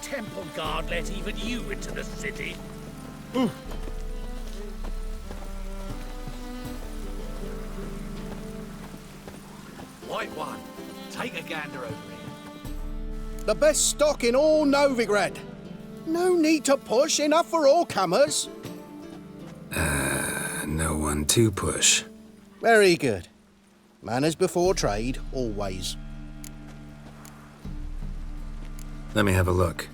temple guard let even you into the city? White one, take a gander over here. The best stock in all Novigrad. No need to push, enough for all comers. No one to push. Very good. Manners before trade, always. Let me have a look.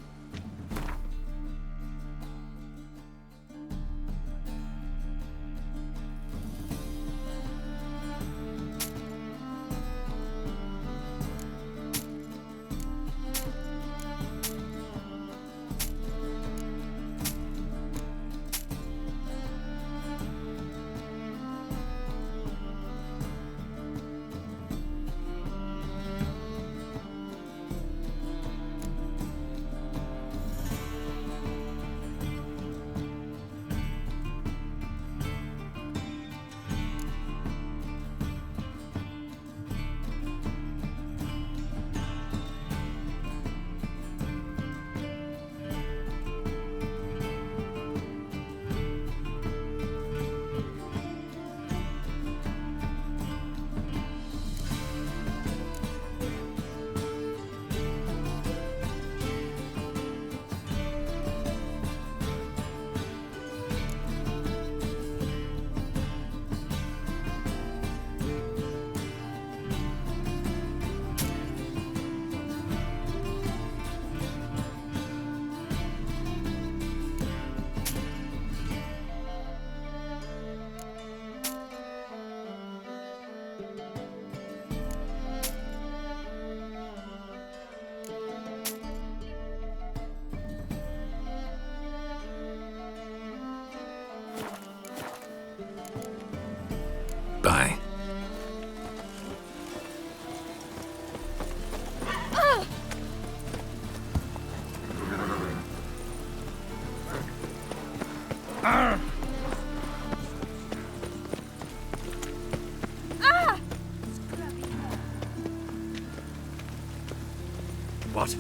Bye. What?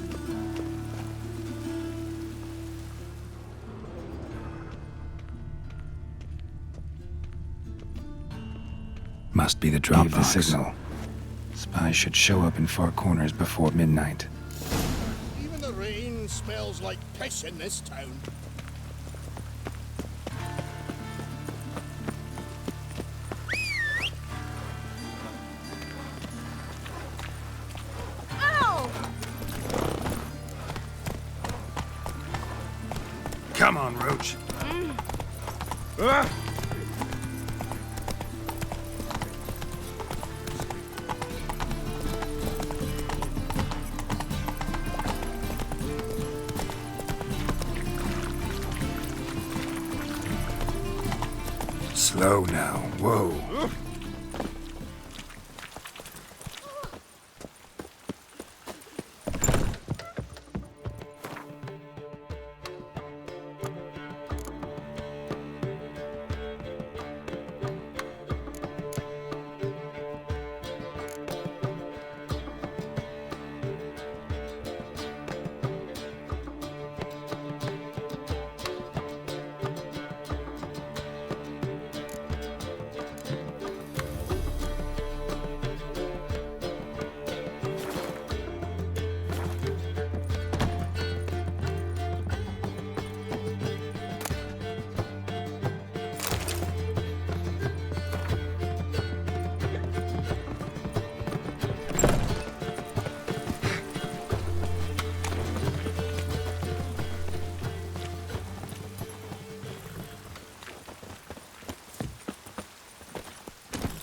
Must be the drop the signal. Spies should show up in far corners before midnight. Even the rain smells like piss in this town. Come on, Roach. Slow now. Whoa.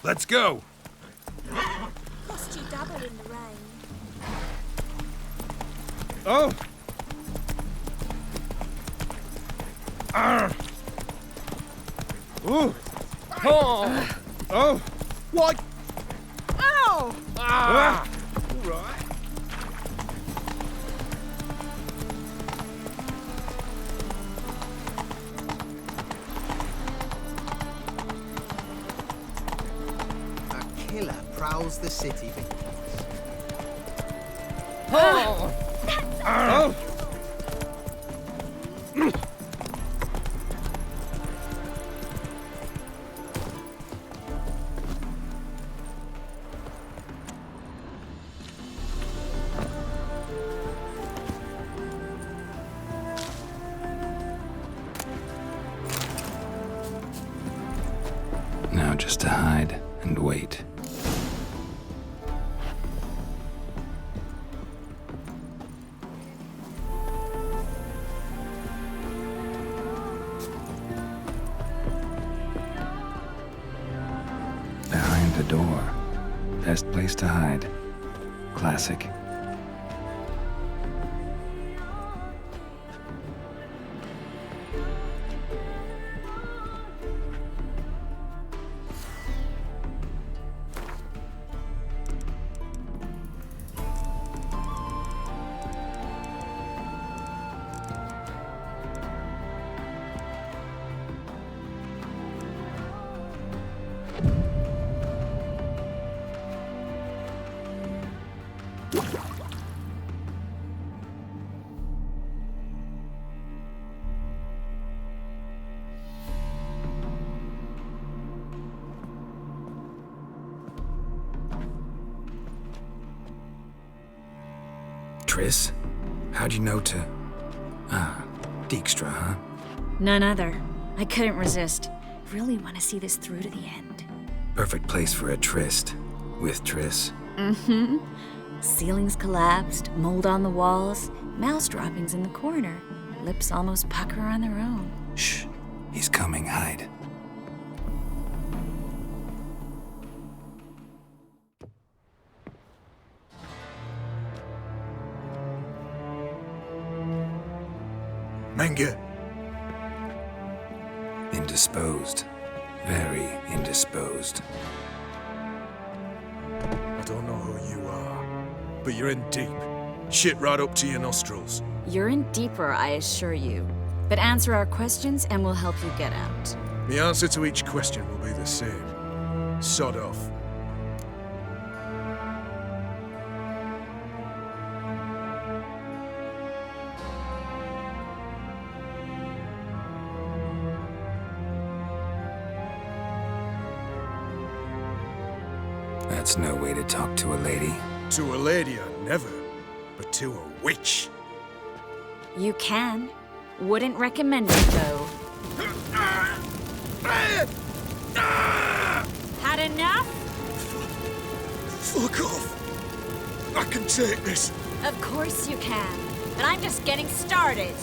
Let's go. Lost you double in the rain. Oh! Ooh! Oh! Oh! What? Ow! Ah! All right. Killer prowls the city. Oh! Oh! Now just to hide and wait. Behind the door. Best place to hide. Classic. Triss? How'd you know to... Dijkstra, huh? None other. I couldn't resist. Really want to see this through to the end. Perfect place for a tryst. With Triss. Mm-hmm. Ceilings collapsed, mold on the walls, mouse droppings in the corner. Lips almost pucker on their own. Shh. He's coming. Hide. Menge. Indisposed. Very indisposed. I don't know who you are, but you're in deep. Shit right up to your nostrils. You're in deeper, I assure you. But answer our questions and we'll help you get out. The answer to each question will be the same. Sod off. That's no way to talk to a lady. To a lady, I never. But to a witch. You can. Wouldn't recommend it, though. Had enough? Fuck off. I can take this. Of course you can. But I'm just getting started.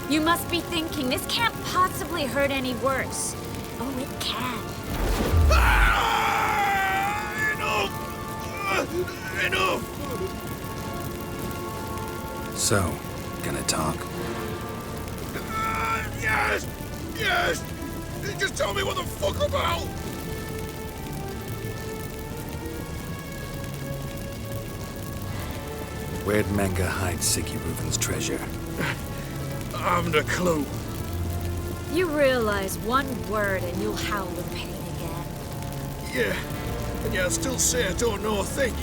You must be thinking, this can't possibly hurt any worse. Oh, it can. Enough! So, gonna talk? Yes! Yes! Just tell me what the fuck about! Where'd Menge hide Sicky Reuven's treasure? I haven't a clue. You realize one word and you'll howl in pain again. Yeah, and yet I still say I don't know a thing.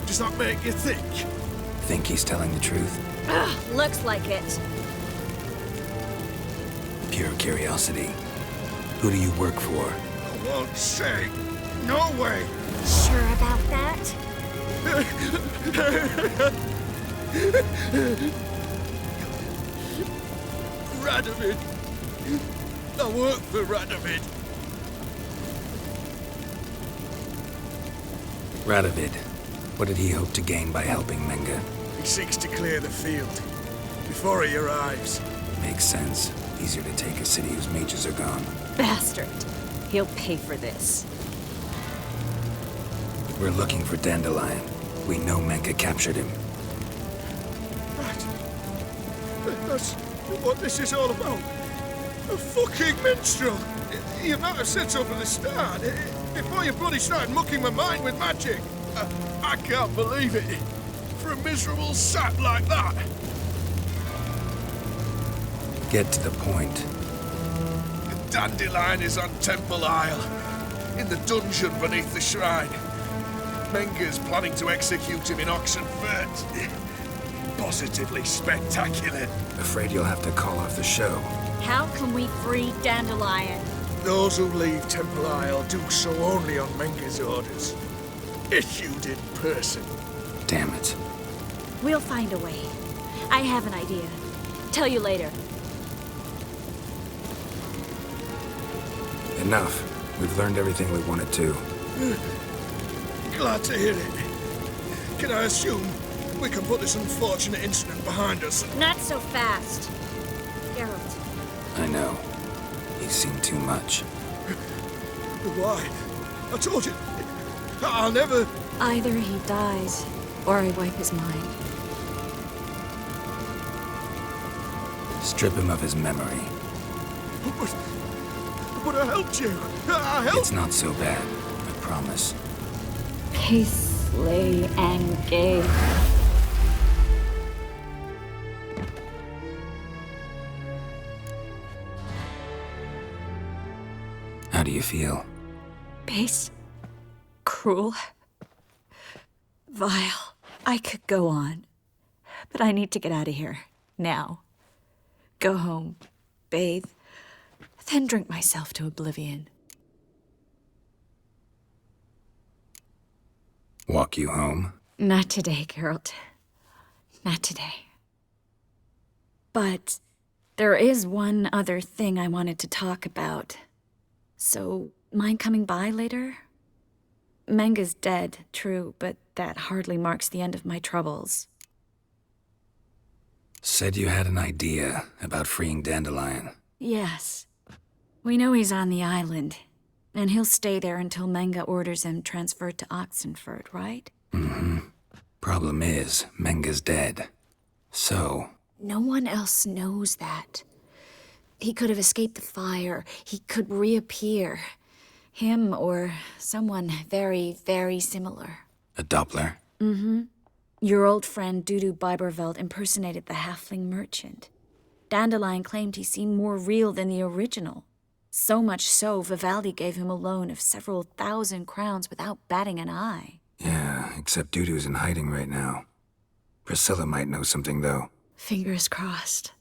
Does that make you think? Think he's telling the truth? Ugh, looks like it. Pure curiosity. Who do you work for? I won't say. No way. Sure about that? Radovid. I work for Radovid. Radovid. What did he hope to gain by helping Menge? He seeks to clear the field before he arrives. Makes sense. Easier to take a city whose mages are gone. Bastard. He'll pay for this. We're looking for Dandelion. We know Menge captured him. Right. That's what this is all about. A fucking minstrel. You might have said so from the start. Before you bloody started mucking my mind with magic. I can't believe it. For a miserable sap like that. Get to the point. The Dandelion is on Temple Isle. in the dungeon beneath the shrine. Menger's planning to execute him in Oxenfurt. Positively spectacular. Afraid you'll have to call off the show. How can we free Dandelion? Those who leave Temple Isle do so only on Menger's orders. Issued in person. Damn it. We'll find a way. I have an idea. Tell you later. Enough. We've learned everything we wanted to. Glad to hear it. Can I assume we can put this unfortunate incident behind us? Not so fast. Geralt, I know. He's seen too much. Why? I told you. I'll never... either he dies, or I wipe his mind. Strip him of his memory. But I helped you. I helped... It's not so bad, I promise. Peace, lay, and gay. How do you feel? Base. Cruel. Vile. I could go on. But I need to get out of here. Now. Go home. Bathe. Then drink myself to oblivion. Walk you home? Not today, Geralt. Not today. But there is one other thing I wanted to talk about. So, mind coming by later? Menga's dead, true, but that hardly marks the end of my troubles. Said you had an idea about freeing Dandelion. Yes. We know he's on the island, and he'll stay there until Menga orders him transferred to Oxenfurt, right? Mm-hmm. Problem is, Menga's dead. So... No one else knows that. He could have escaped the fire. He could reappear. Him or someone very, very similar. A Doppler? Mm-hmm. Your old friend Dudu Biberveld impersonated the halfling merchant. Dandelion claimed he seemed more real than the original. So much so, Vivaldi gave him a loan of several thousand crowns without batting an eye. Yeah, except Dudu's in hiding right now. Priscilla might know something, though. Fingers crossed.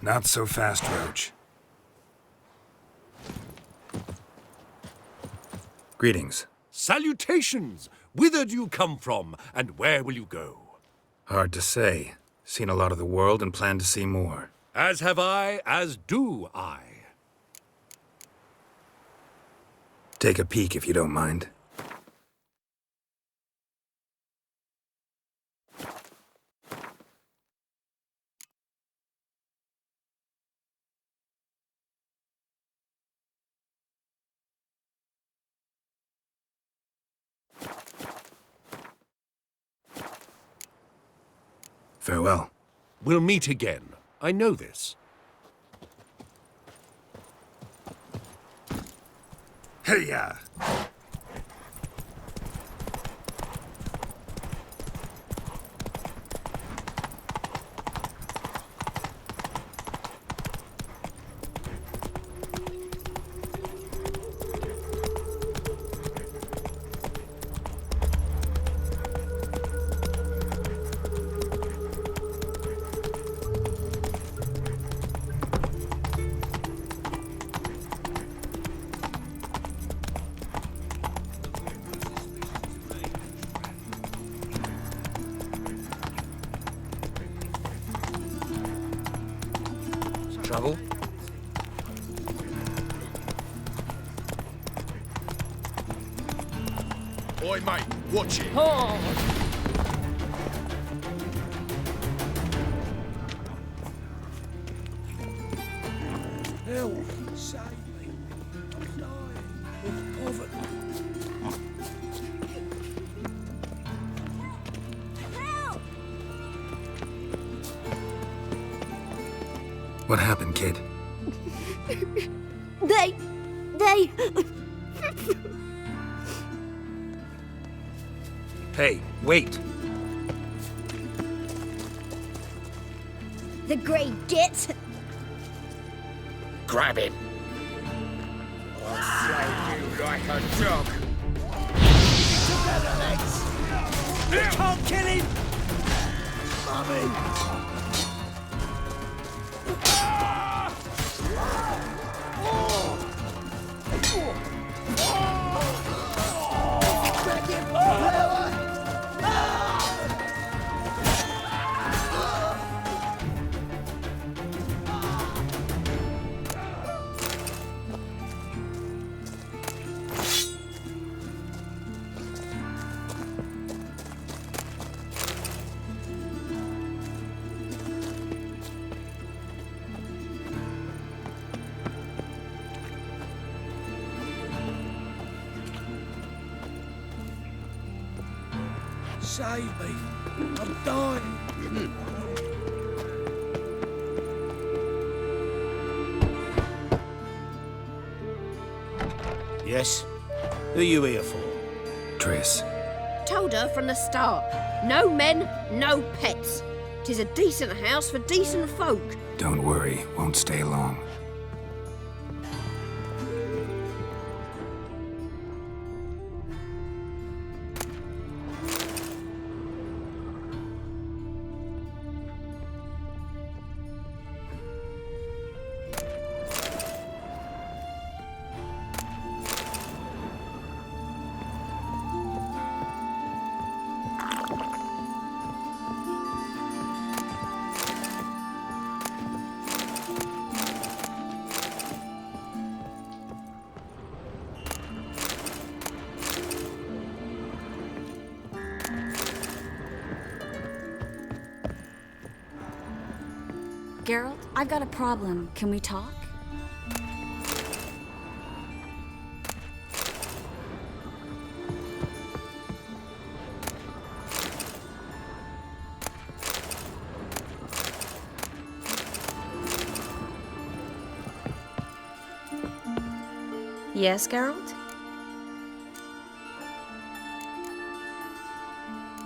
Not so fast, Roach. Greetings. Salutations! Whither do you come from, and where will you go? Hard to say. Seen a lot of the world and plan to see more. As have I, as do I. Take a peek if you don't mind. Farewell. We'll meet again. I know this. Hey-ya! Trouble? Oi, mate, watch it. Help! Save me! I'm dying of poverty. What happened, kid? They... Hey, wait! The grey git. Grab him. I'll flay you like a dog. Can't kill him! Mummy! Save me! I'm dying! Yes? Who are you here for? Triss. Told her from the start. No men, no pets. 'Tis a decent house for decent folk. Don't worry, won't stay long. Geralt, I've got a problem. Can we talk? Yes, Geralt?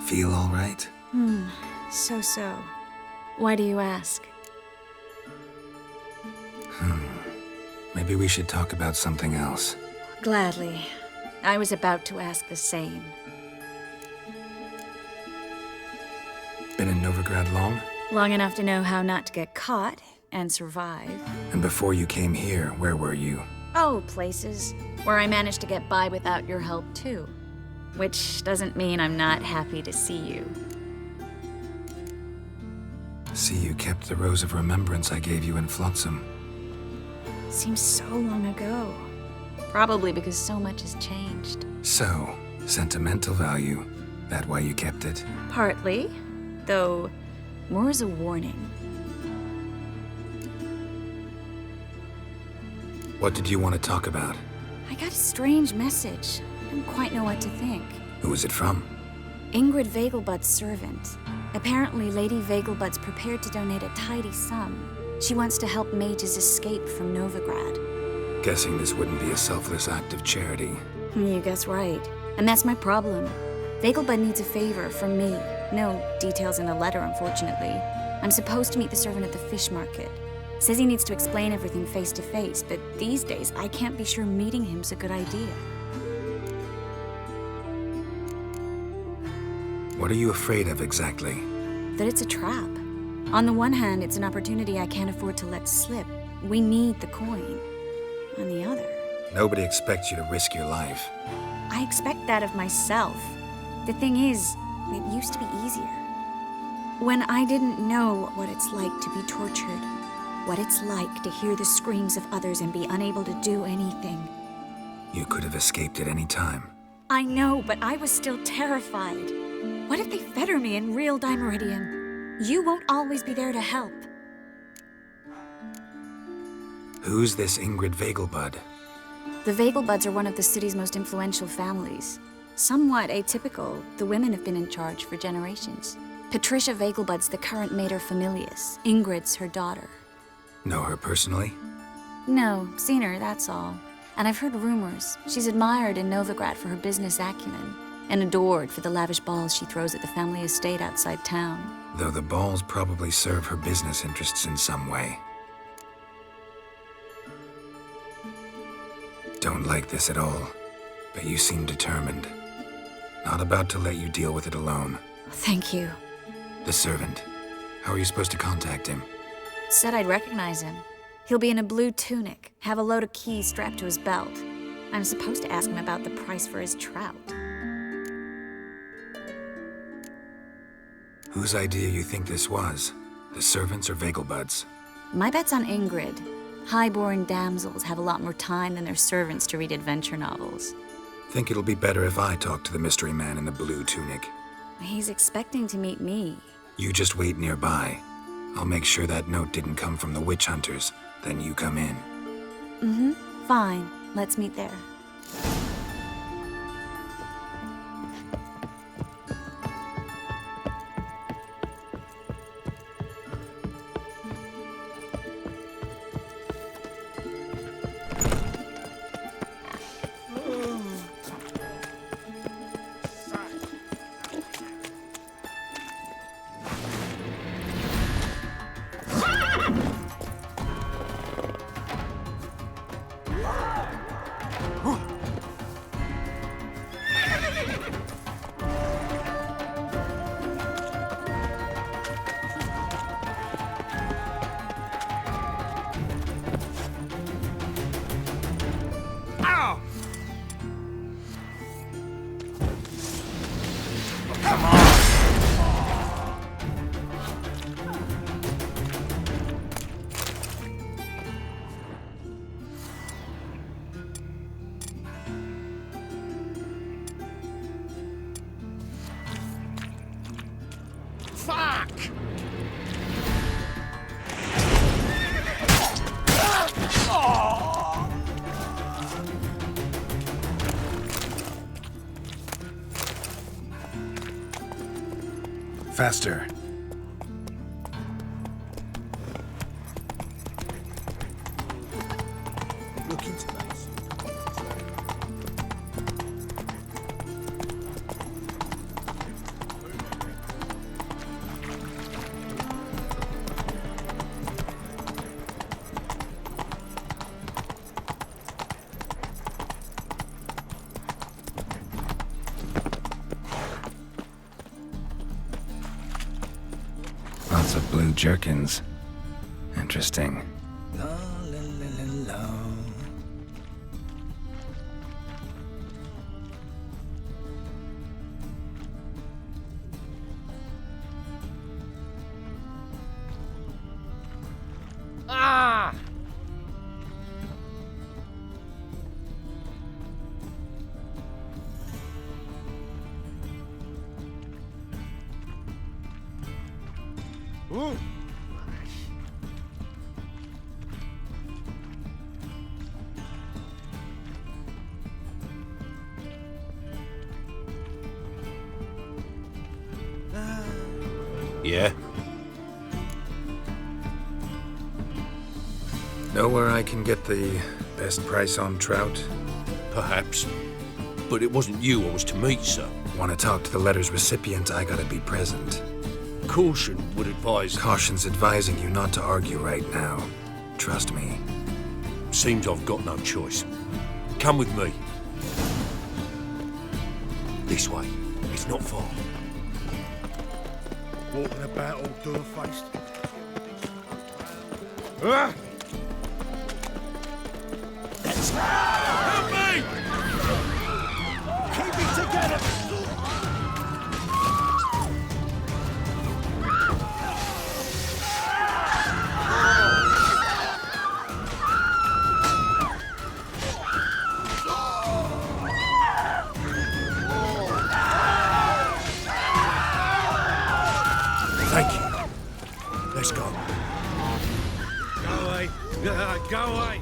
Feel all right? So. Why do you ask? Maybe we should talk about something else. Gladly. I was about to ask the same. Been in Novigrad long? Long enough to know how not to get caught and survive. And before you came here, where were you? Oh, places where I managed to get by without your help, too. Which doesn't mean I'm not happy to see you. See, you kept the rose of remembrance I gave you in Flotsam. Seems so long ago. Probably because so much has changed. So, sentimental value. That why you kept it? Partly, though more as a warning. What did you want to talk about? I got a strange message. I didn't quite know what to think. Who was it from? Ingrid Vegelbud's servant. Apparently, Lady Vegelbud's prepared to donate a tidy sum. She wants to help mages escape from Novigrad. Guessing this wouldn't be a selfless act of charity. You guess right. And that's my problem. Vegelbud needs a favor from me. No details in the letter, unfortunately. I'm supposed to meet the servant at the fish market. Says he needs to explain everything face to face, but these days I can't be sure meeting him's a good idea. What are you afraid of exactly? That it's a trap. On the one hand, it's an opportunity I can't afford to let slip. We need the coin. On the other, Nobody expects you to risk your life. I expect that of myself. The thing is, it used to be easier. When I didn't know what it's like to be tortured, what it's like to hear the screams of others and be unable to do anything. You could have escaped at any time. I know, but I was still terrified. What if they fetter me in real Dimeridium? You won't always be there to help. Who's this Ingrid Vegelbud? The Vegelbuds are one of the city's most influential families. Somewhat atypical, the women have been in charge for generations. Patricia Vegelbud's the current mater familias. Ingrid's her daughter. Know her personally? No, seen her, that's all. And I've heard rumors. She's admired in Novigrad for her business acumen, and adored for the lavish balls she throws at the family estate outside town. Though the balls probably serve her business interests in some way. Don't like this at all, but you seem determined. Not about to let you deal with it alone. Thank you. The servant. How are you supposed to contact him? Said I'd recognize him. He'll be in a blue tunic, have a load of keys strapped to his belt. I'm supposed to ask him about the price for his trout. Whose idea you think this was? The servants or Vegelbud's? My bet's on Ingrid. High-born damsels have a lot more time than their servants to read adventure novels. Think it'll be better if I talk to the mystery man in the blue tunic. He's expecting to meet me. You just wait nearby. I'll make sure that note didn't come from the witch hunters. Then you come in. Fine. Let's meet there. Fuck! Faster. Look into that. Lots of blue jerkins. Interesting. Ooh. Yeah? Know where I can get the best price on trout? Perhaps. But it wasn't you I was to meet, sir. Want to talk to the letter's recipient, I gotta be present. Caution would advise... Caution's advising you not to argue right now. Trust me. Seems I've got no choice. Come with me. This way. It's not far. Walking about all dull-faced. Ah! Help me! Keep it together! Thank you. Let's go. Go away. Go away.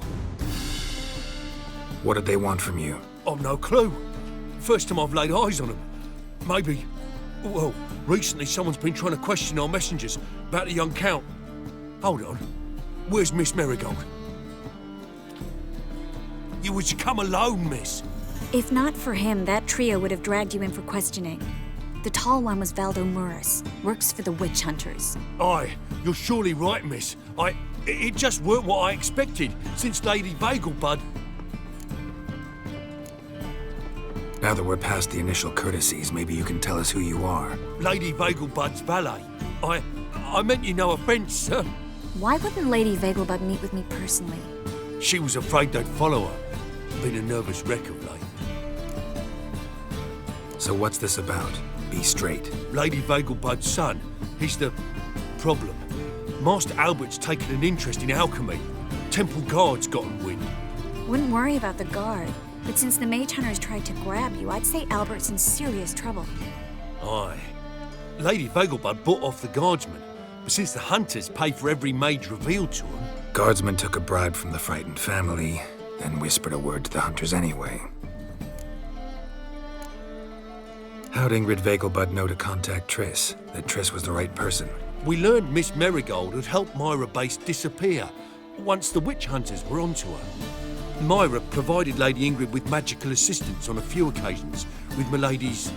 What did they want from you? I've no clue. First time I've laid eyes on them. Maybe... Well, recently someone's been trying to question our messengers about the young Count. Hold on. Where's Miss Marigold? You was to come alone, miss. If not for him, that trio would have dragged you in for questioning. The tall one was Valdo Murris, works for the witch hunters. Aye, you're surely right, miss. It just weren't what I expected, since Lady Vagelbud... Now that we're past the initial courtesies, maybe you can tell us who you are. Lady Vagelbud's valet. I meant you no offence, sir. Why wouldn't Lady Vagelbud meet with me personally? She was afraid they'd follow her. Been a nervous wreck of late. So what's this about? Be straight. Lady Vagelbud's son, he's the problem. Master Albert's taken an interest in alchemy. Temple Guard's gotten wind. Wouldn't worry about the guard, but since the mage hunters tried to grab you, I'd say Albert's in serious trouble. Aye. Lady Vagelbud bought off the guardsmen, but since the hunters pay for every mage revealed to them... Guardsmen took a bribe from the frightened family, then whispered a word to the hunters anyway. How'd Ingrid Vagelbud know to contact Triss? That Triss was the right person? We learned Miss Marigold had helped Myra Base disappear once the witch hunters were onto her. Myra provided Lady Ingrid with magical assistance on a few occasions with Milady's...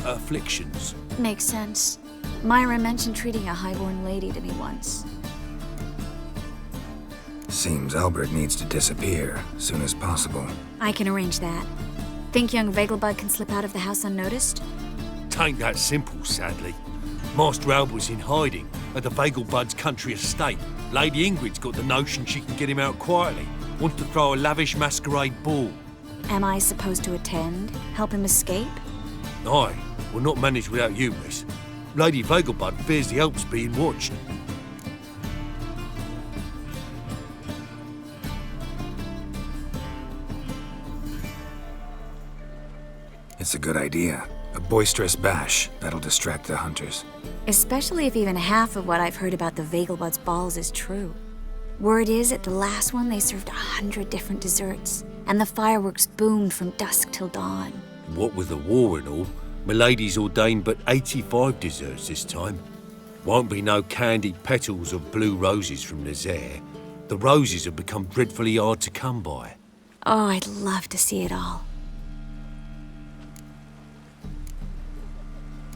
afflictions. Makes sense. Myra mentioned treating a highborn lady to me once. Seems Albert needs to disappear soon as possible. I can arrange that. Think young Vagelbud can slip out of the house unnoticed? Tain't that simple, sadly. Master Albert's in hiding at the Vagelbud's country estate. Lady Ingrid's got the notion she can get him out quietly. Wants to throw a lavish masquerade ball. Am I supposed to attend? Help him escape? Aye, we'll not manage without you, miss. Lady Vagelbud fears the Alps being watched. It's a good idea. A boisterous bash that'll distract the hunters. Especially if even half of what I've heard about the Vagelbud's balls is true. Word is, at the last one they served 100 different desserts, and the fireworks boomed from dusk till dawn. What with the war and all, Milady's ordained but 85 desserts this time. Won't be no candied petals of blue roses from Nazaire. The roses have become dreadfully hard to come by. Oh, I'd love to see it all.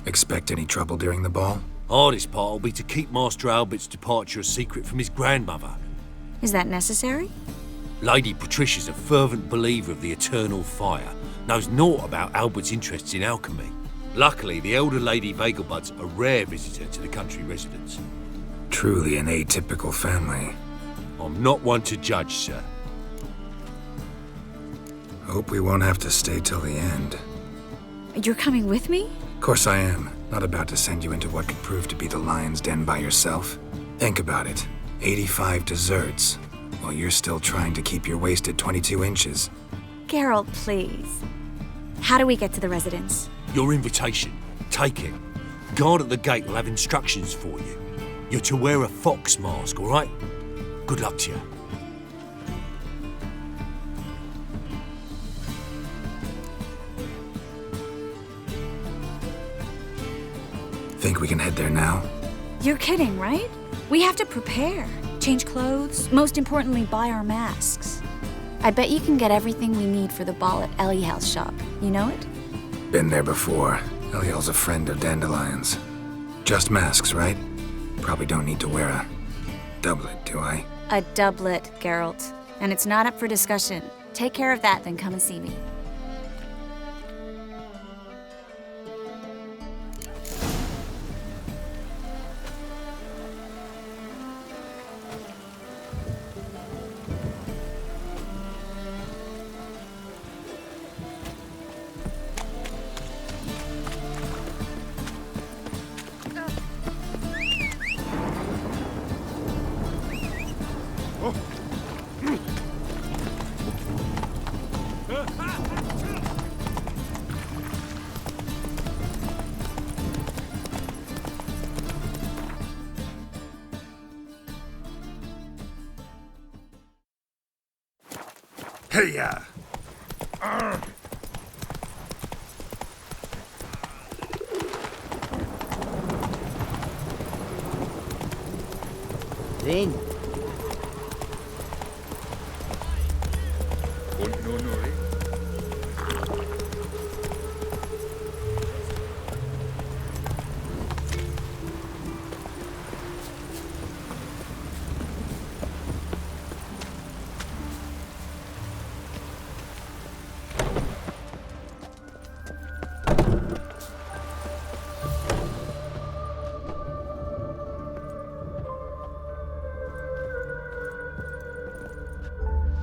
Expect any trouble during the ball? Hardest part will be to keep Master Albert's departure a secret from his grandmother. Is that necessary? Lady Patricia's a fervent believer of the eternal fire, knows naught about Albert's interests in alchemy. Luckily, the elder Lady Vagelbud's a rare visitor to the country residence. Truly an atypical family. I'm not one to judge, sir. Hope we won't have to stay till the end. You're coming with me? Of course I am. Not about to send you into what could prove to be the lion's den by yourself. Think about it. 85 desserts, while you're still trying to keep your waist at 22 inches. Geralt, please. How do we get to the residence? Your invitation. Take it. Guard at the gate will have instructions for you. You're to wear a fox mask, all right? Good luck to you. Think we can head there now? You're kidding, right? We have to prepare. Change clothes, most importantly, buy our masks. I bet you can get everything we need for the ball at Eliel's shop. You know it? Been there before. Eliel's a friend of Dandelion's. Just masks, right? Probably don't need to wear a doublet, do I? A doublet, Geralt. And it's not up for discussion. Take care of that, then come and see me. Hey-ya! In.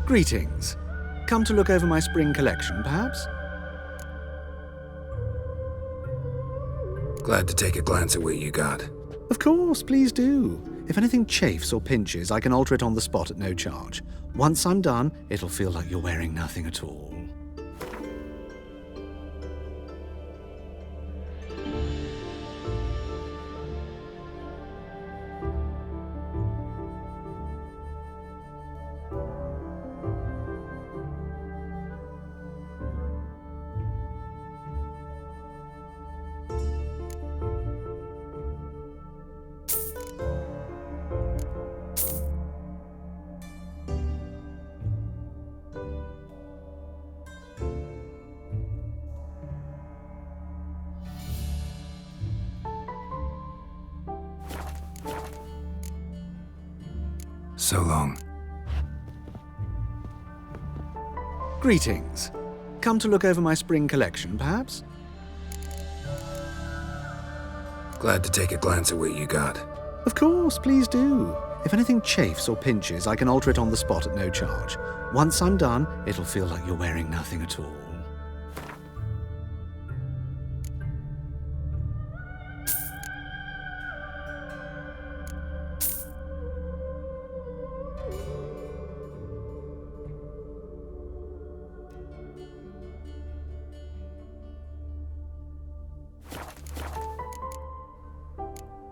Greetings. Come to look over my spring collection, perhaps? Glad to take a glance at what you got. Of course, please do. If anything chafes or pinches, I can alter it on the spot at no charge. Once I'm done, it'll feel like you're wearing nothing at all. So long. Greetings. Come to look over my spring collection, perhaps? Glad to take a glance at what you got. Of course, please do. If anything chafes or pinches, I can alter it on the spot at no charge. Once I'm done, it'll feel like you're wearing nothing at all.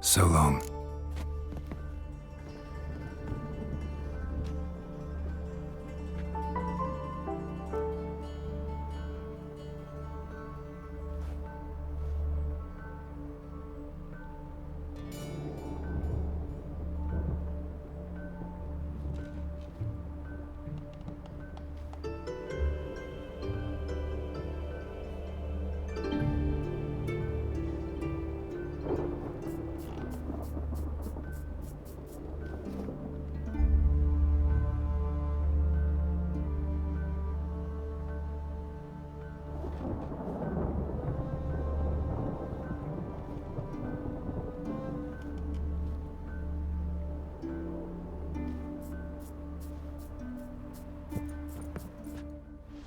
So long.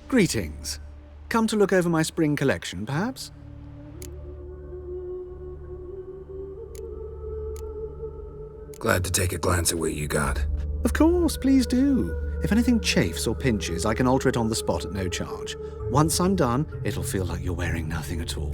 Greetings. Come to look over my spring collection, perhaps? Glad to take a glance at what you got. Of course, please do. If anything chafes or pinches, I can alter it on the spot at no charge. Once I'm done, it'll feel like you're wearing nothing at all.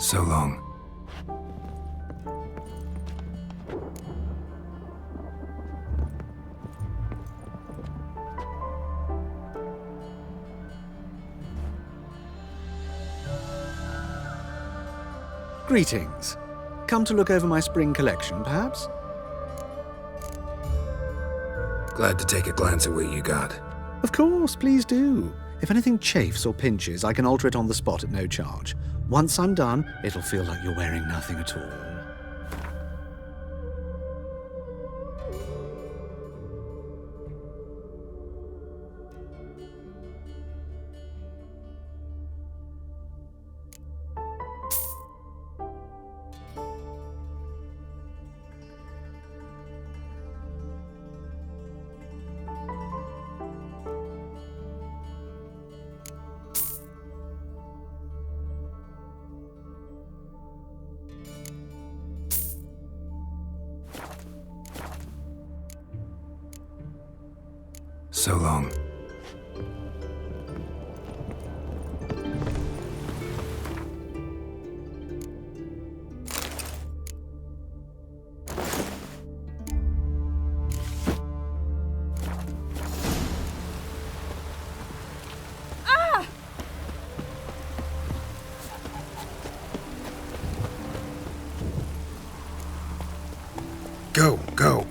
So long. Greetings. Come to look over my spring collection, perhaps? Glad to take a glance at what you got. Of course, please do. If anything chafes or pinches, I can alter it on the spot at no charge. Once I'm done, it'll feel like you're wearing nothing at all. So long. Go, go.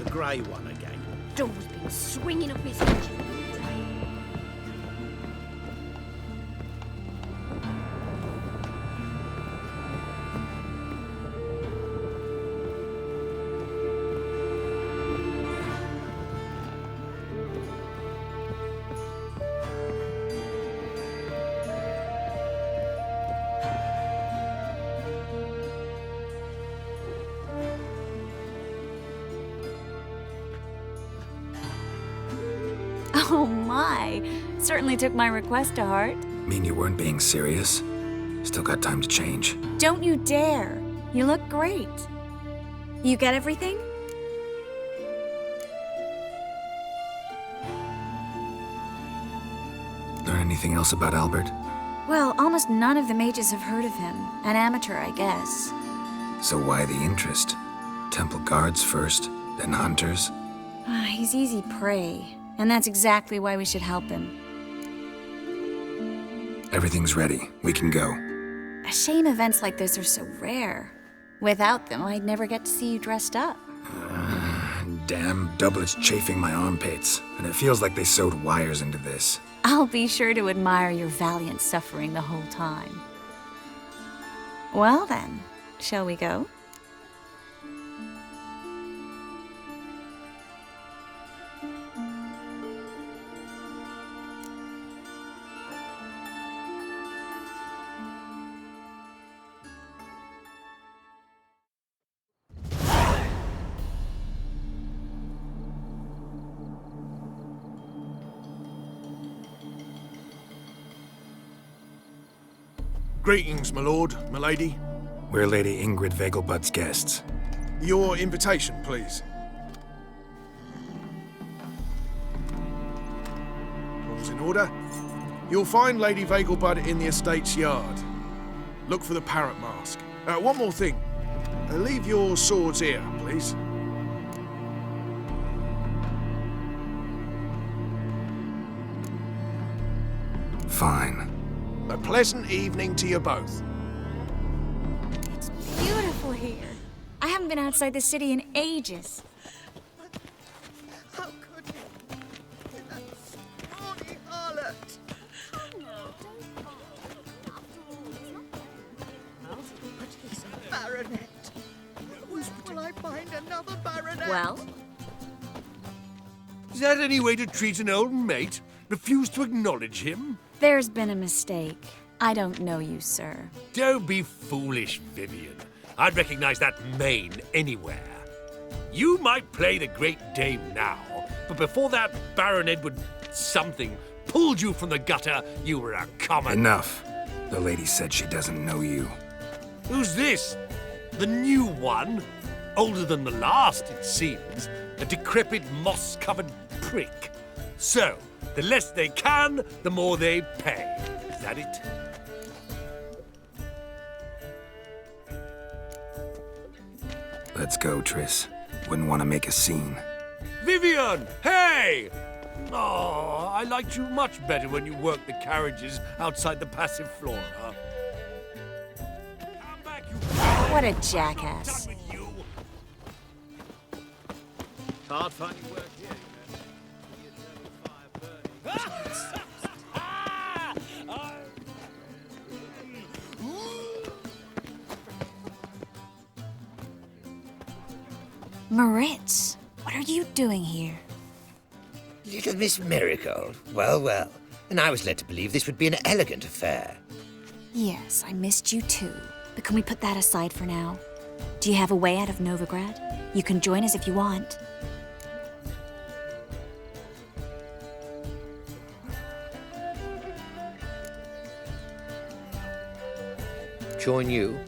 The grey one again. Door's been swinging up his hinges all day. Oh my! Certainly took my request to heart. Mean you weren't being serious? Still got time to change. Don't you dare! You look great. You get everything? Learn anything else about Albert? Well, almost none of the mages have heard of him. An amateur, I guess. So why the interest? Temple guards first, then hunters? He's easy prey, and that's exactly why we should help him. Everything's ready. We can go. A shame events like this are so rare. Without them, I'd never get to see you dressed up. Damn doublet's chafing my armpits, and it feels like they sewed wires into this. I'll be sure to admire your valiant suffering the whole time. Well then, shall we go? Greetings, my lord, my lady. We're Lady Ingrid Vegelbud's guests. Your invitation, please. All's in order. You'll find Lady Vegelbud in the estate's yard. Look for the parrot mask. One more thing. Leave your swords here, please. Fine. A pleasant evening to you both. It's beautiful here. I haven't been outside the city in ages. How could you? That scrawny harlot! But he's a baronet. Will I find another baronet? Well, Is that any way to treat an old mate? Refuse to acknowledge him? There's been a mistake. I don't know you, sir. Don't be foolish, Vivian. I'd recognize that mane anywhere. You might play the Great Dame now, but before that Baron Edward something pulled you from the gutter, you were a common... Enough. The lady said she doesn't know you. Who's this? The new one? Older than the last, it seems. A decrepit, moss-covered prick. So, the less they can, the more they pay. Is that it? Let's go, Triss. Wouldn't want to make a scene. Vivian! Hey! Oh, I liked you much better when you worked the carriages outside the passive flora. Come back, you... What a jackass. Done with you. Hard finding work here. Moritz, what are you doing here? Little Miss Marigold. Well, well. And I was led to believe this would be an elegant affair. Yes, I missed you too. But can we put that aside for now? Do you have a way out of Novigrad? You can join us if you want. Join you?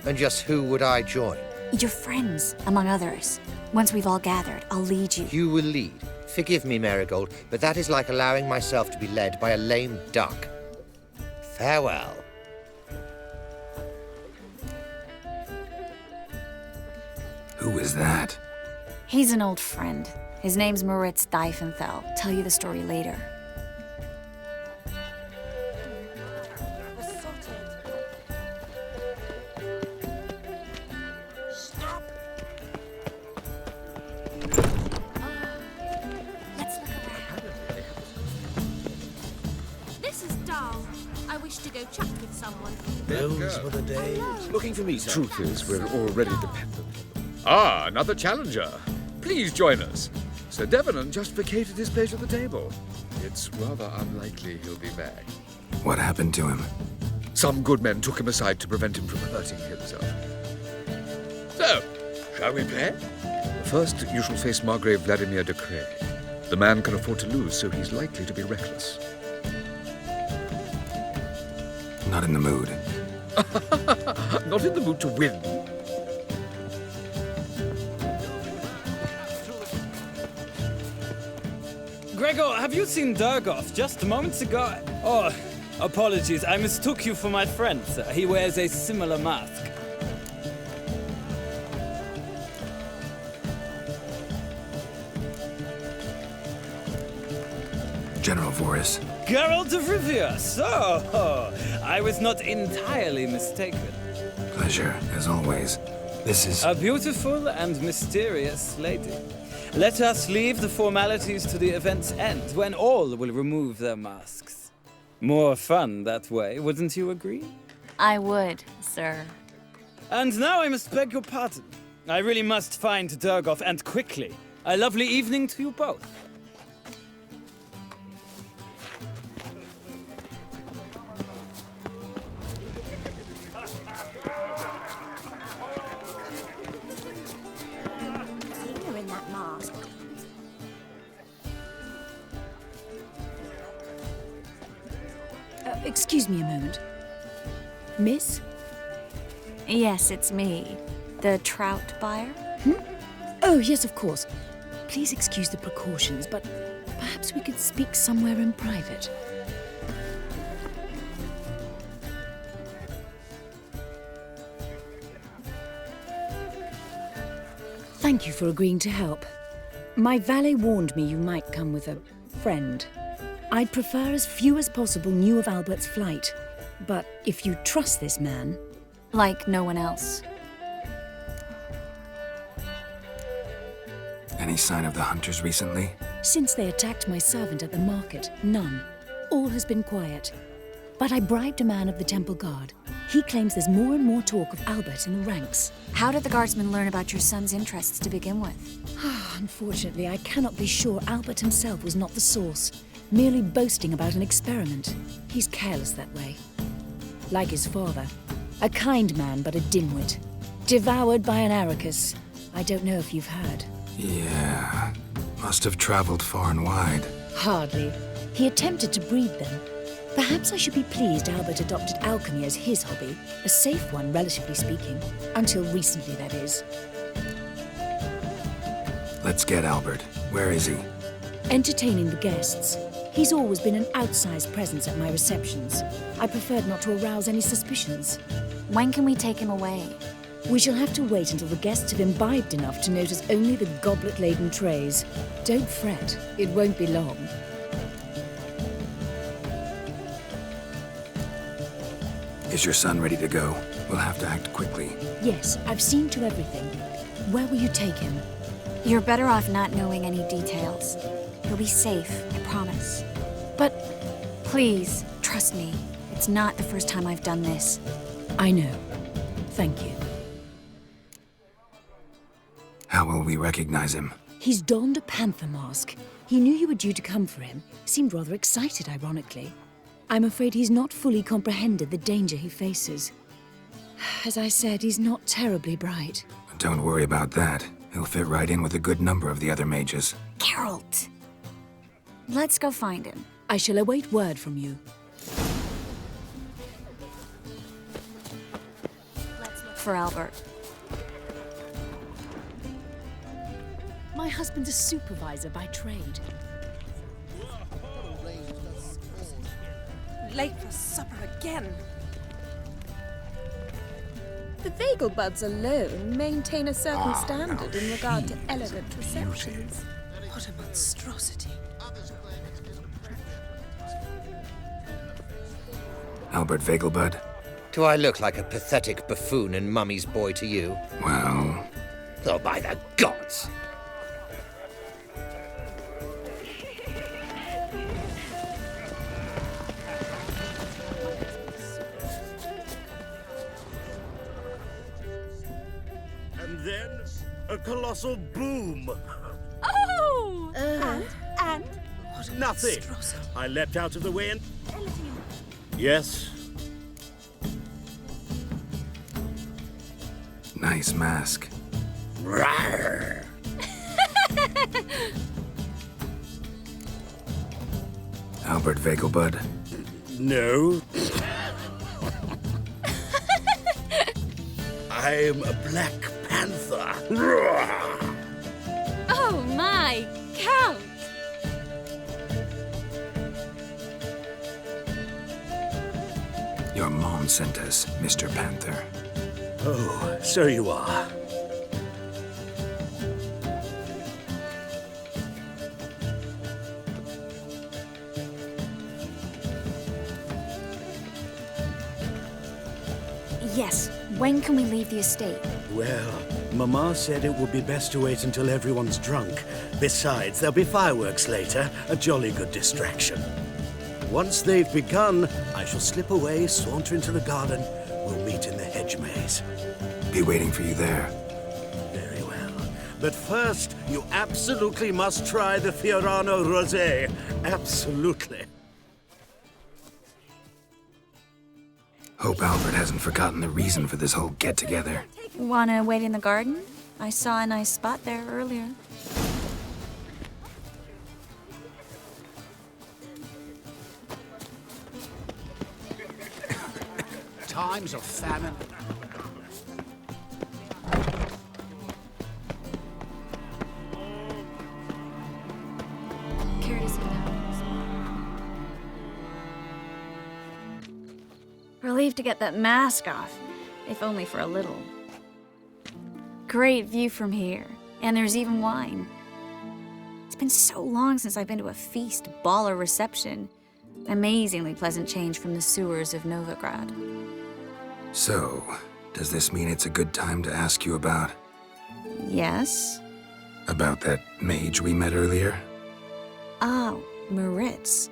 And just who would I join? Your friends, among others. Once we've all gathered, I'll lead you. You will lead. Forgive me, Marigold, but that is like allowing myself to be led by a lame duck. Farewell. Who is that? He's an old friend. His name's Moritz Diefenthal. Tell you the story later. To go chat with someone. Those were the days. Looking for me, sir? Truth is, we're already dependent. Ah, another challenger. Please join us. Sir Devenant just vacated his place at the table. It's rather unlikely he'll be back. What happened to him? Some good men took him aside to prevent him from hurting himself. So, shall we play? First, you shall face Margrave Vladimir de Cray. The man can afford to lose, so he's likely to be reckless. Not in the mood. Not in the mood to win. Gregor, have you seen Durgoff just moments ago? Oh, apologies. I mistook you for my friend, sir. He wears a similar mask. General Voris. Geralt of Rivia. So, I was not entirely mistaken. Pleasure, as always. This is... A beautiful and mysterious lady. Let us leave the formalities to the event's end, when all will remove their masks. More fun that way, wouldn't you agree? I would, sir. And now I must beg your pardon. I really must find Durgoff, and quickly. A lovely evening to you both. Excuse me a moment. Miss? Yes, it's me. The trout buyer? Oh, yes, of course. Please excuse the precautions, but perhaps we could speak somewhere in private. Thank you for agreeing to help. My valet warned me you might come with a friend. I'd prefer as few as possible knew of Albert's flight. But if you trust this man... Like no one else. Any sign of the hunters recently? Since they attacked my servant at the market, none. All has been quiet. But I bribed a man of the Temple Guard. He claims there's more and more talk of Albert in the ranks. How did the guardsmen learn about your son's interests to begin with? Unfortunately, I cannot be sure Albert himself was not the source, merely boasting about an experiment. He's careless that way. Like his father. A kind man, but a dimwit. Devoured by an Arrakis. I don't know if you've heard. Yeah. Must have traveled far and wide. Hardly. He attempted to breed them. Perhaps I should be pleased Albert adopted alchemy as his hobby. A safe one, relatively speaking. Until recently, that is. Let's get Albert. Where is he? Entertaining the guests. He's always been an outsized presence at my receptions. I preferred not to arouse any suspicions. When can we take him away? We shall have to wait until the guests have imbibed enough to notice only the goblet-laden trays. Don't fret, it won't be long. Is your son ready to go? We'll have to act quickly. Yes, I've seen to everything. Where will you take him? You're better off not knowing any details. He'll be safe, I promise. But please, trust me. It's not the first time I've done this. I know. Thank you. How will we recognize him? He's donned a panther mask. He knew you were due to come for him. Seemed rather excited, ironically. I'm afraid he's not fully comprehended the danger he faces. As I said, he's not terribly bright. Don't worry about that. He'll fit right in with a good number of the other mages. Geralt! Let's go find him. I shall await word from you. Let's look for Albert. My husband's a supervisor by trade. Late for supper again. The Vagelbuds alone maintain a certain standard in regard to elegant receptions. What a monstrosity. Albert Vagelbud? Do I look like a pathetic buffoon and mummy's boy to you? Well... Oh, by the gods! And then, a colossal boom. Oh! And? What nothing. I leapt out of the way and... Yes? Nice mask. Rawr. Albert Vagelbud? No. I'm a Black Panther. Rawr. Oh my, Count! Your mom sent us, Mr. Panther. Oh, so you are. Yes. When can we leave the estate? Well, Mama said it would be best to wait until everyone's drunk. Besides, there'll be fireworks later, a jolly good distraction. Once they've begun, I shall slip away, saunter into the garden. We'll meet in the hedge maze. Be waiting for you there. Very well. But first, you absolutely must try the Fiorano Rosé. Absolutely. Hope Albert hasn't forgotten the reason for this whole get-together. Wanna wait in the garden? I saw a nice spot there earlier. Times of famine. Care to see that? Relieved to get that mask off, if only for a little. Great view from here, and there's even wine. It's been so long since I've been to a feast, ball, or reception. Amazingly pleasant change from the sewers of Novigrad. So, does this mean it's a good time to ask you about... Yes? About that mage we met earlier? Oh, Maritz.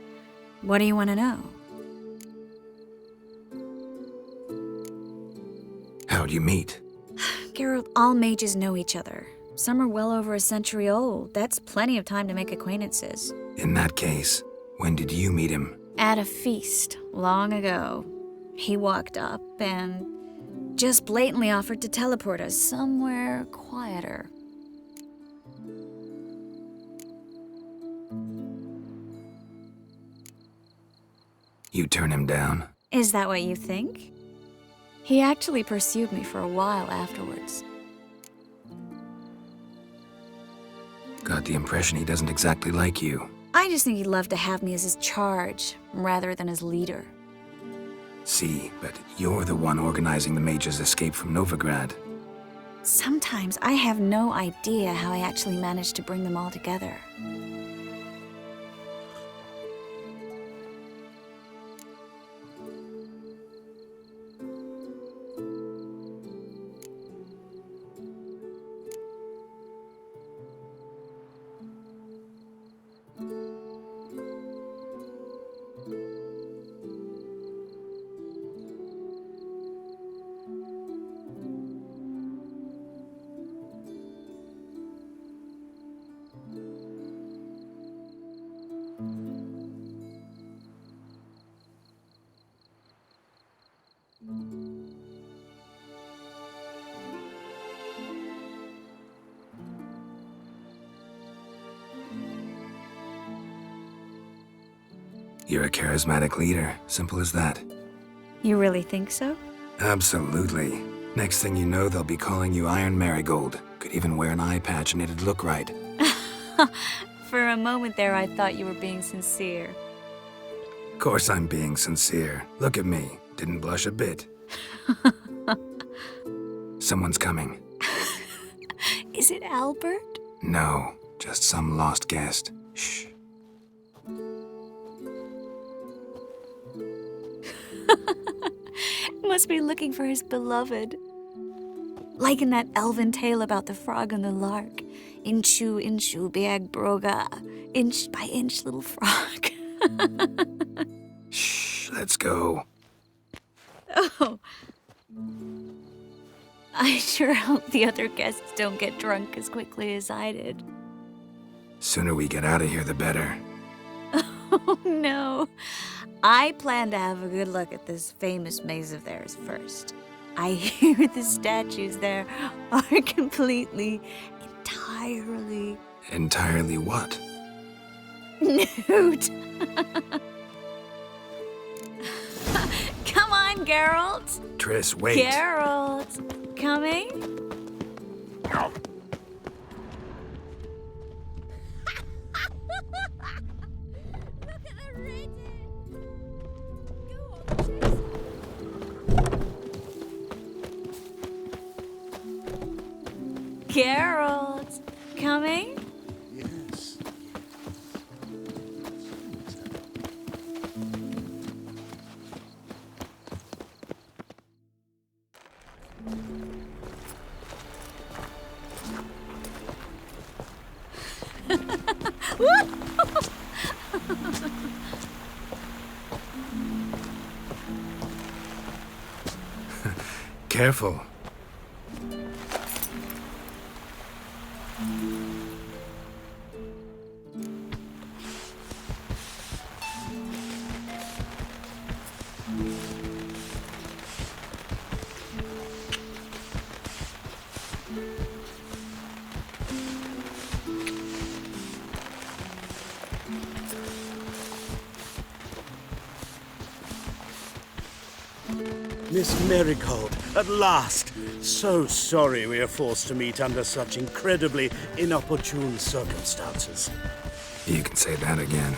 What do you want to know? How'd you meet? Geralt, all mages know each other. Some are well over a century old. That's plenty of time to make acquaintances. In that case, when did you meet him? At a feast, long ago. He walked up and just blatantly offered to teleport us somewhere quieter. You turn him down? Is that what you think? He actually pursued me for a while afterwards. Got the impression he doesn't exactly like you. I just think he'd love to have me as his charge, rather than as leader. See, but you're the one organizing the mage's escape from Novigrad. Sometimes I have no idea how I actually managed to bring them all together. You're a charismatic leader, simple as that. You really think so? Absolutely. Next thing you know, they'll be calling you Iron Marigold. Could even wear an eye patch and it'd look right. For a moment there, I thought you were being sincere. Of course I'm being sincere. Look at me. Didn't blush a bit. Someone's coming. Is it Albert? No, just some lost guest. Shh. Must be looking for his beloved. Like in that elven tale about the frog and the lark. Inchu, inchu, biag broga. Inch by inch, little frog. Shh, let's go. Oh. I sure hope the other guests don't get drunk as quickly as I did. Sooner we get out of here, the better. Oh, no. I plan to have a good look at this famous maze of theirs first. I hear the statues there are completely, entirely... Entirely what? Nude. Come on, Geralt. Triss, wait. Geralt, coming? Geralt, coming? Yes. Careful. Miss Marigold, at last! So sorry we are forced to meet under such incredibly inopportune circumstances. You can say that again.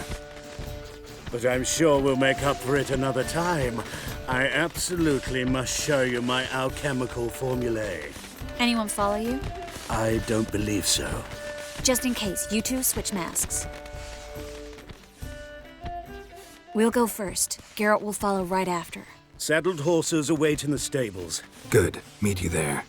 But I'm sure we'll make up for it another time. I absolutely must show you my alchemical formulae. Anyone follow you? I don't believe so. Just in case, you two switch masks. We'll go first. Geralt will follow right after. Saddled horses await in the stables. Good. Meet you there.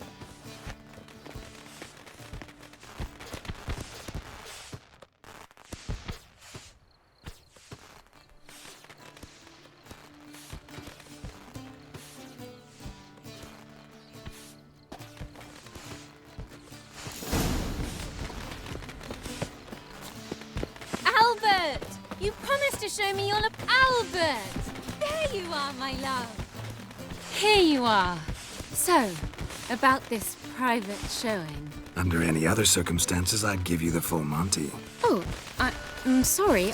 promised to show me all of Albert. There you are, my love. Here you are. So, about this private showing. Under any other circumstances, I'd give you the full Monty. Oh, I'm sorry,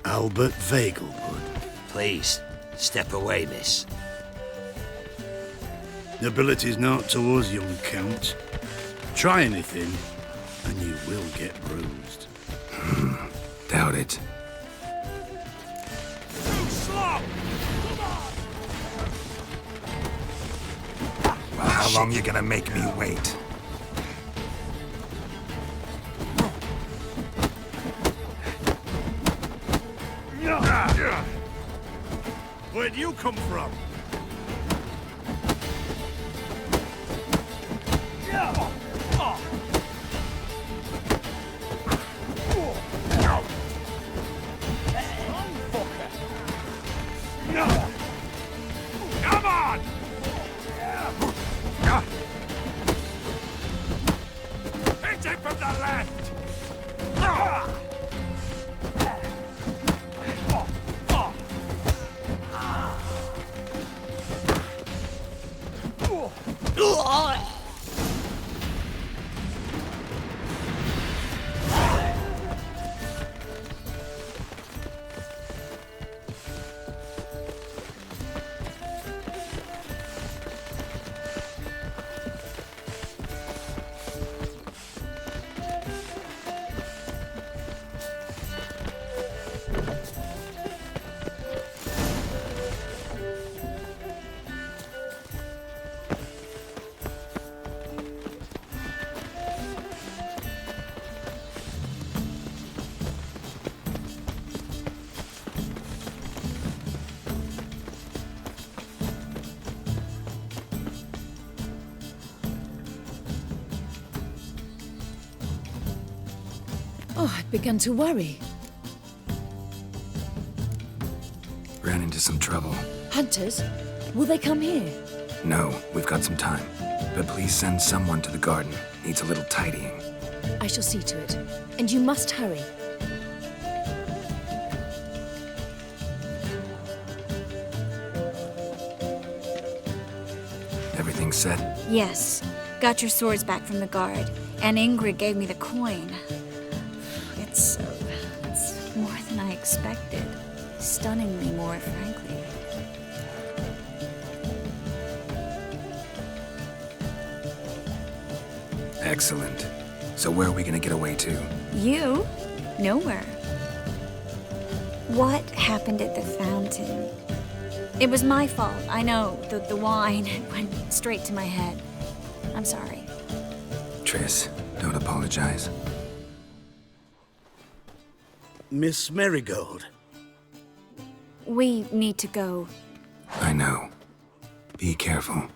Albert Vegelbud. Please, step away, miss. Nobility's not towards young Count. Try anything, and you will get bruised. Doubt it. Well, how long you gonna make me wait? Where'd you come from? Come on! Hit him from the left! Oh, I've begun to worry. Ran into some trouble. Hunters? Will they come here? No, we've got some time. But please send someone to the garden. Needs a little tidying. I shall see to it. And you must hurry. Everything set? Yes. Got your swords back from the guard. And Ingrid gave me the coin. It's more than I expected. Stunningly more, frankly. Excellent. So where are we gonna get away to? You? Nowhere. What happened at the fountain? It was my fault, I know. The wine went straight to my head. I'm sorry. Triss, don't apologize. Miss Marigold. We need to go. I know. Be careful.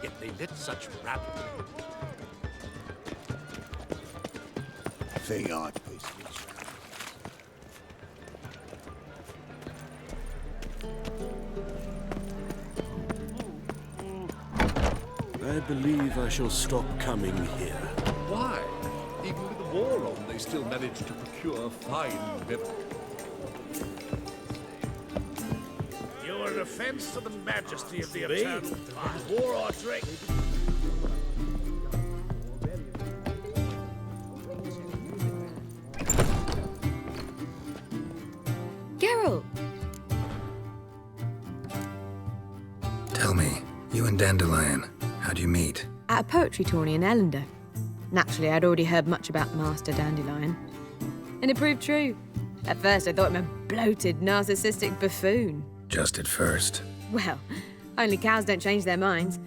Yet they let such rabble. Three-eyed piece of I believe I shall stop coming here. Why? Even with the war on, they still manage to procure fine beverage. You're an offense to the majesty of the eternal divine. War or drink. Geralt! Tell me, you and Dandelion, how'd you meet? At a poetry tourney in Ellender. Naturally, I'd already heard much about Master Dandelion. And it proved true. At first, I thought him a bloated, narcissistic buffoon. Just at first. Well, only cows don't change their minds.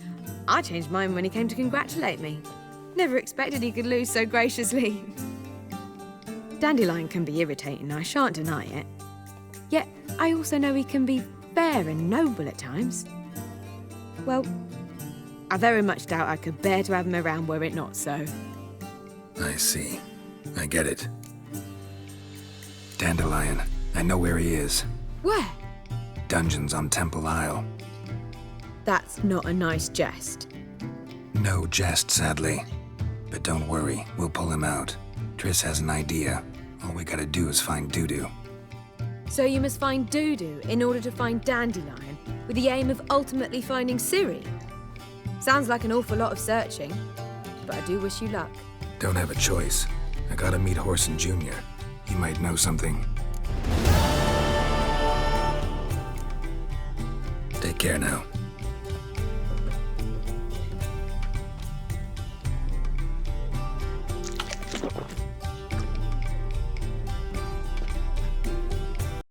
I changed mine when he came to congratulate me. Never expected he could lose so graciously. Dandelion can be irritating, I shan't deny it. Yet, I also know he can be fair and noble at times. Well, I very much doubt I could bear to have him around were it not so. I see. I get it. Dandelion, I know where he is. Where? Dungeons on Temple Isle. That's not a nice jest. No jest, sadly. But don't worry, we'll pull him out. Triss has an idea. All we gotta do is find Dudu. So you must find Dudu in order to find Dandelion, with the aim of ultimately finding Ciri? Sounds like an awful lot of searching, but I do wish you luck. Don't have a choice. I gotta meet Horson Jr. He might know something. Take care now.